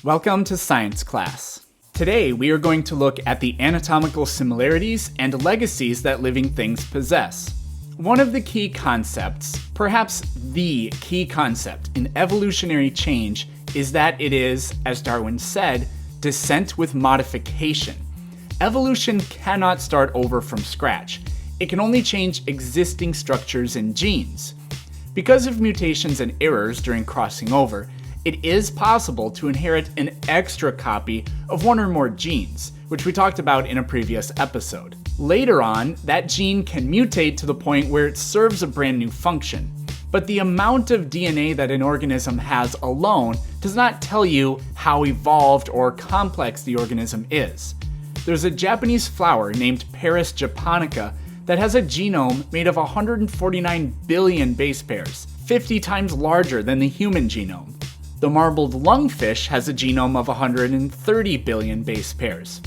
Welcome to science class. Today we are going to look at the anatomical similarities and legacies that living things possess. One of the key concepts, perhaps the key concept in evolutionary change, is that it is, as Darwin said, descent with modification. Evolution cannot start over from scratch. It can only change existing structures and genes. Because of mutations and errors during crossing over, it is possible to inherit an extra copy of one or more genes, which we talked about in a previous episode. Later on, that gene can mutate to the point where it serves a brand new function. But the amount of DNA that an organism has alone does not tell you how evolved or complex the organism is. There's a Japanese flower named Paris japonica that has a genome made of 149 billion base pairs, 50 times larger than the human genome. The marbled lungfish has a genome of 130 billion base pairs.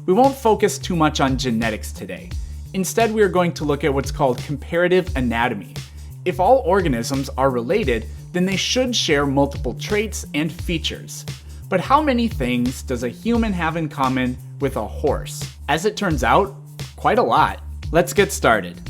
We won't focus too much on genetics today. Instead, we are going to look at what's called comparative anatomy. If all organisms are related, then they should share multiple traits and features. But how many things does a human have in common with a horse? As it turns out, quite a lot. Let's get started.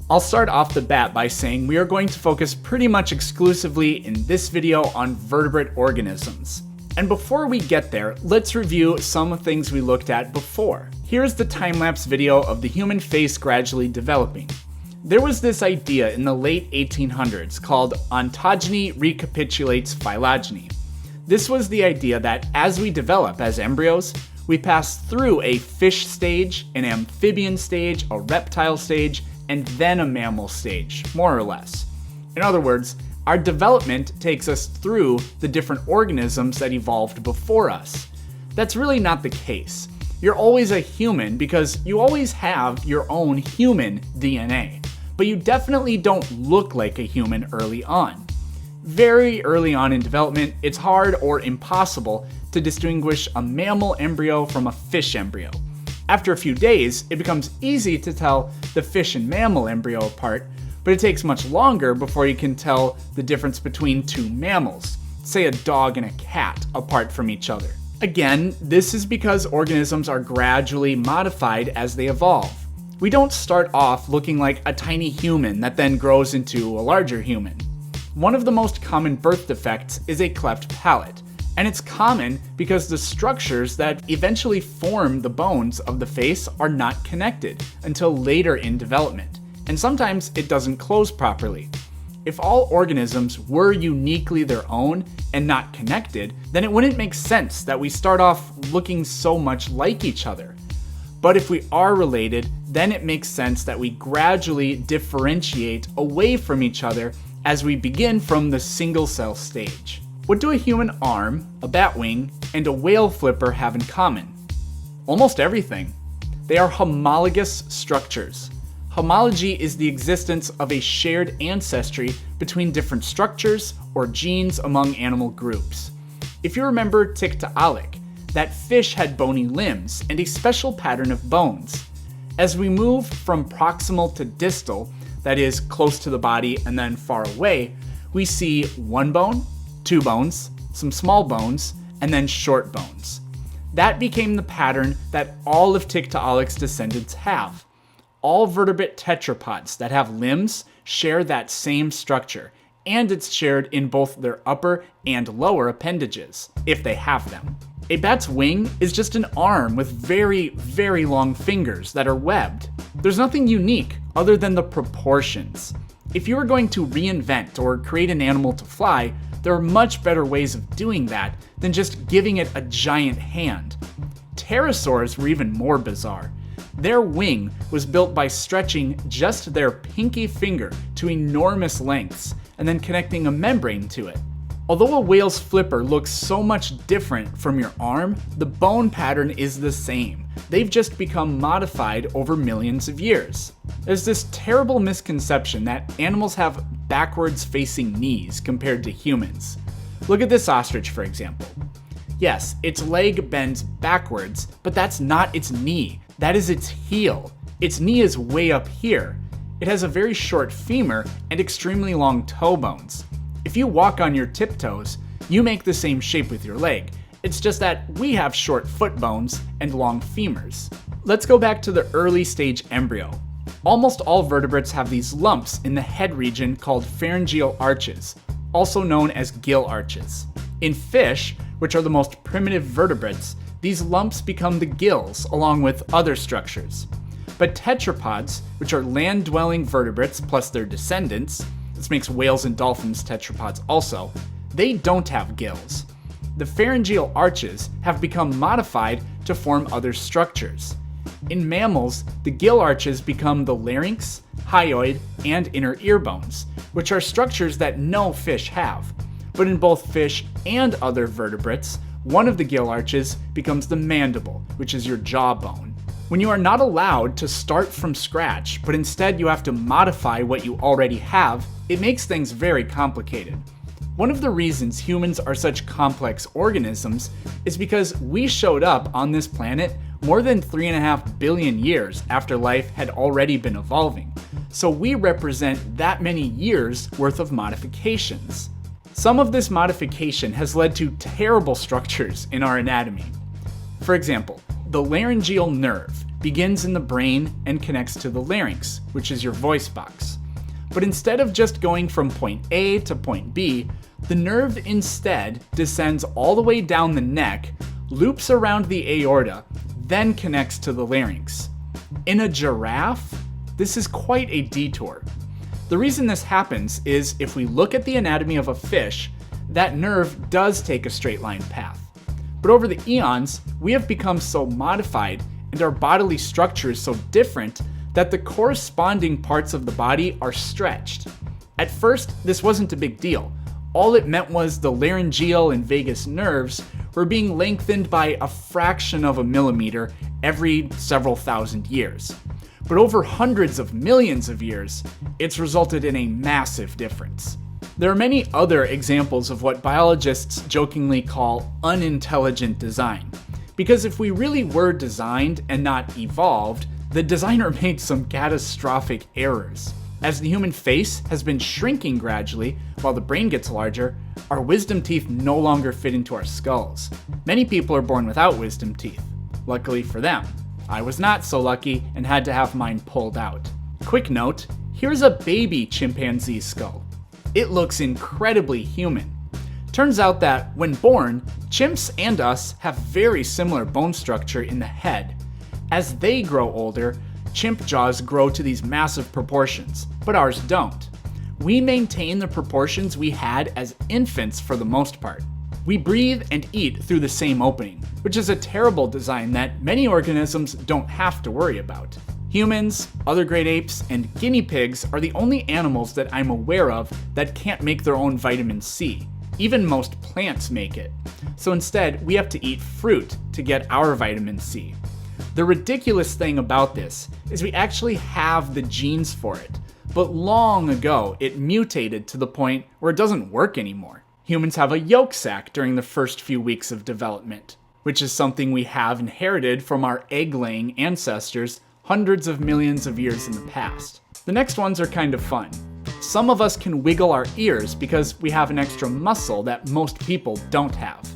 I'll start off the bat by saying we are going to focus pretty much exclusively in this video on vertebrate organisms. And before we get there, let's review some things we looked at before. Here's the time-lapse video of the human face gradually developing. There was this idea in the late 1800s called ontogeny recapitulates phylogeny. This was the idea that as we develop as embryos, we pass through a fish stage, an amphibian stage, a reptile stage, and then a mammal stage, more or less. In other words, our development takes us through the different organisms that evolved before us. That's really not the case. You're always a human because you always have your own human DNA, but you definitely don't look like a human early on. Very early on in development, it's hard or impossible to distinguish a mammal embryo from a fish embryo. After a few days, it becomes easy to tell the fish and mammal embryo apart, but it takes much longer before you can tell the difference between two mammals, say a dog and a cat, apart from each other. Again, this is because organisms are gradually modified as they evolve. We don't start off looking like a tiny human that then grows into a larger human. One of the most common birth defects is a cleft palate. And it's common because the structures that eventually form the bones of the face are not connected until later in development, and sometimes it doesn't close properly. If all organisms were uniquely their own and not connected, then it wouldn't make sense that we start off looking so much like each other. But if we are related, then it makes sense that we gradually differentiate away from each other as we begin from the single cell stage. What do a human arm, a bat wing, and a whale flipper have in common? Almost everything. They are homologous structures. Homology is the existence of a shared ancestry between different structures or genes among animal groups. If you remember Tiktaalik, that fish had bony limbs and a special pattern of bones. As we move from proximal to distal, that is close to the body and then far away, we see one bone, two bones, some small bones, and then short bones. That became the pattern that all of Tiktaalik's descendants have. All vertebrate tetrapods that have limbs share that same structure, and it's shared in both their upper and lower appendages, if they have them. A bat's wing is just an arm with very, very long fingers that are webbed. There's nothing unique other than the proportions. If you were going to reinvent or create an animal to fly, there are much better ways of doing that than just giving it a giant hand. Pterosaurs were even more bizarre. Their wing was built by stretching just their pinky finger to enormous lengths and then connecting a membrane to it. Although a whale's flipper looks so much different from your arm, the bone pattern is the same. They've just become modified over millions of years. There's this terrible misconception that animals have backwards facing knees compared to humans. Look at this ostrich, for example. Yes, its leg bends backwards, but that's not its knee. That is its heel. Its knee is way up here. It has a very short femur and extremely long toe bones. If you walk on your tiptoes, you make the same shape with your leg. It's just that we have short foot bones and long femurs. Let's go back to the early stage embryo. Almost all vertebrates have these lumps in the head region called pharyngeal arches, also known as gill arches. In fish, which are the most primitive vertebrates, these lumps become the gills along with other structures. But tetrapods, which are land-dwelling vertebrates plus their descendants, this makes whales and dolphins tetrapods also, they don't have gills. The pharyngeal arches have become modified to form other structures. In mammals, the gill arches become the larynx, hyoid, and inner ear bones, which are structures that no fish have. But in both fish and other vertebrates, one of the gill arches becomes the mandible, which is your jawbone. When you are not allowed to start from scratch, but instead you have to modify what you already have, it makes things very complicated. One of the reasons humans are such complex organisms is because we showed up on this planet more than 3.5 billion years after life had already been evolving. So we represent that many years worth of modifications. Some of this modification has led to terrible structures in our anatomy. For example, the laryngeal nerve begins in the brain and connects to the larynx, which is your voice box. But instead of just going from point A to point B, the nerve instead descends all the way down the neck, loops around the aorta, then connects to the larynx. In a giraffe, this is quite a detour. The reason this happens is if we look at the anatomy of a fish, that nerve does take a straight line path. But over the eons, we have become so modified and our bodily structure is so different that the corresponding parts of the body are stretched. At first, this wasn't a big deal. All it meant was the laryngeal and vagus nerves were being lengthened by a fraction of a millimeter every several thousand years. But over hundreds of millions of years, it's resulted in a massive difference. There are many other examples of what biologists jokingly call unintelligent design. Because if we really were designed and not evolved, the designer made some catastrophic errors. As the human face has been shrinking gradually while the brain gets larger, our wisdom teeth no longer fit into our skulls. Many people are born without wisdom teeth. Luckily for them. I was not so lucky and had to have mine pulled out. Quick note, here's a baby chimpanzee skull. It looks incredibly human. Turns out that when born, chimps and us have very similar bone structure in the head. As they grow older, chimp jaws grow to these massive proportions, but ours don't. We maintain the proportions we had as infants for the most part. We breathe and eat through the same opening, which is a terrible design that many organisms don't have to worry about. Humans, other great apes, and guinea pigs are the only animals that I'm aware of that can't make their own vitamin C. Even most plants make it. So instead, we have to eat fruit to get our vitamin C. The ridiculous thing about this is we actually have the genes for it, but long ago it mutated to the point where it doesn't work anymore. Humans have a yolk sac during the first few weeks of development, which is something we have inherited from our egg-laying ancestors hundreds of millions of years in the past. The next ones are kind of fun. Some of us can wiggle our ears because we have an extra muscle that most people don't have.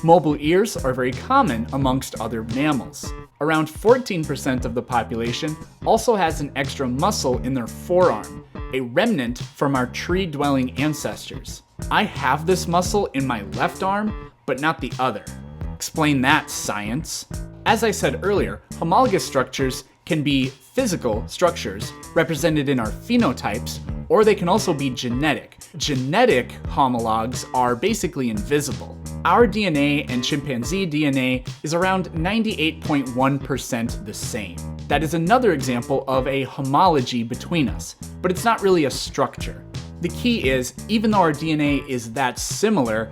Mobile ears are very common amongst other mammals. Around 14% of the population also has an extra muscle in their forearm, a remnant from our tree-dwelling ancestors. I have this muscle in my left arm, but not the other. Explain that, science. As I said earlier, homologous structures can be physical structures represented in our phenotypes, or they can also be genetic. Genetic homologs are basically invisible. Our DNA and chimpanzee DNA is around 98.1% the same. That is another example of a homology between us, but it's not really a structure. The key is, even though our DNA is that similar,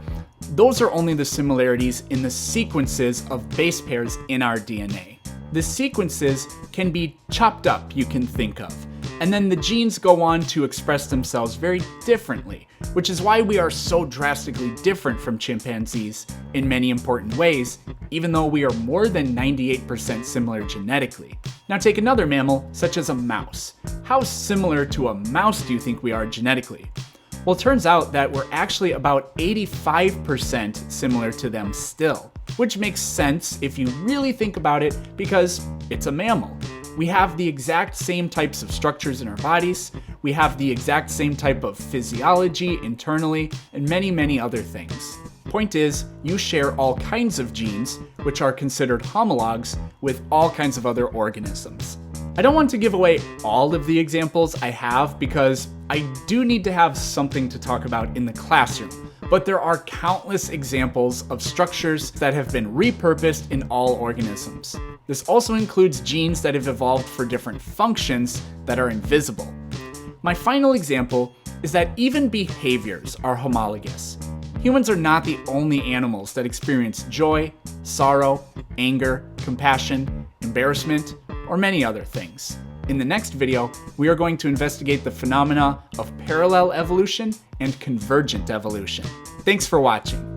those are only the similarities in the sequences of base pairs in our DNA. The sequences can be chopped up, you can think of, and then the genes go on to express themselves very differently, which is why we are so drastically different from chimpanzees in many important ways, even though we are more than 98% similar genetically. Now take another mammal, such as a mouse. How similar to a mouse do you think we are genetically? Well, it turns out that we're actually about 85% similar to them still, which makes sense if you really think about it because it's a mammal. We have the exact same types of structures in our bodies, we have the exact same type of physiology internally, and many, many other things. Point is, you share all kinds of genes, which are considered homologs, with all kinds of other organisms. I don't want to give away all of the examples I have because I do need to have something to talk about in the classroom, but there are countless examples of structures that have been repurposed in all organisms. This also includes genes that have evolved for different functions that are invisible. My final example is that even behaviors are homologous. Humans are not the only animals that experience joy, sorrow, anger, compassion, embarrassment, or many other things. In the next video, we are going to investigate the phenomena of parallel evolution and convergent evolution. Thanks for watching.